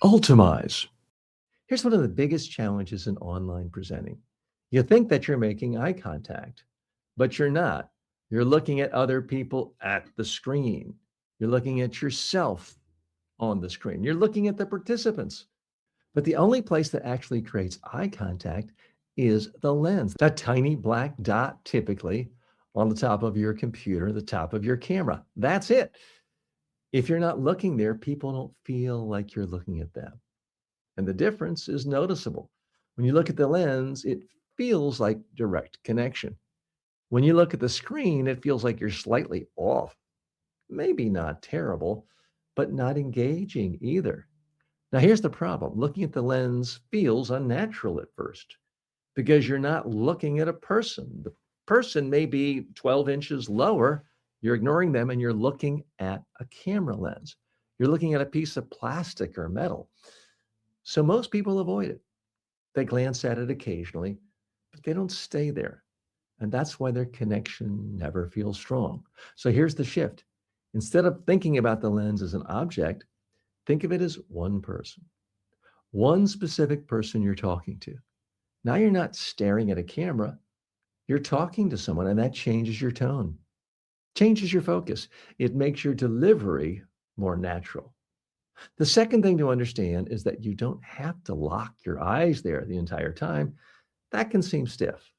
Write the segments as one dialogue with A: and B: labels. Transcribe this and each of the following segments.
A: Ultamize. Here's one of the biggest challenges in online presenting. You think that you're making eye contact, but you're not. You're looking at other people at the screen. You're looking at yourself on the screen. You're looking at the participants. But the only place that actually creates eye contact is the lens, that tiny black dot typically on the top of your computer, the top of your camera. That's it. If you're not looking there, people don't feel like you're looking at them. And the difference is noticeable. When you look at the lens, it feels like direct connection. When you look at the screen, it feels like you're slightly off. Maybe not terrible, but not engaging either. Now, here's the problem: looking at the lens feels unnatural at first because you're not looking at a person. The person may be 12 inches lower. You're ignoring them and you're looking at a camera lens. You're looking at a piece of plastic or metal. So most people avoid it. They glance at it occasionally, but they don't stay there. And that's why their connection never feels strong. So here's the shift. Instead of thinking about the lens as an object, think of it as one person, one specific person you're talking to. Now you're not staring at a camera, you're talking to someone, and that changes your tone, changes your focus. It makes your delivery more natural. The second thing to understand is that you don't have to lock your eyes there the entire time. That can seem stiff.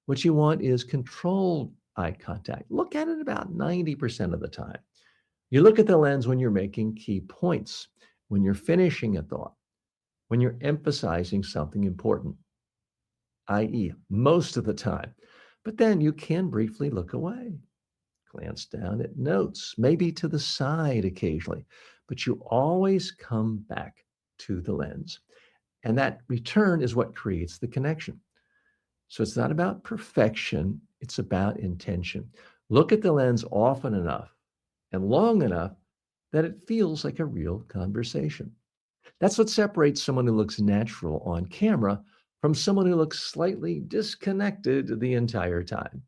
A: What you want is controlled eye contact. Look at it about 90% of the time. You look at the lens when you're making key points, when you're finishing a thought, when you're emphasizing something important, i.e., most of the time. But then you can briefly look away, glance down at notes, maybe to the side occasionally, but you always come back to the lens. And that return is what creates the connection. So it's not about perfection, it's about intention. Look at the lens often enough and long enough that it feels like a real conversation. That's what separates someone who looks natural on camera from someone who looks slightly disconnected the entire time.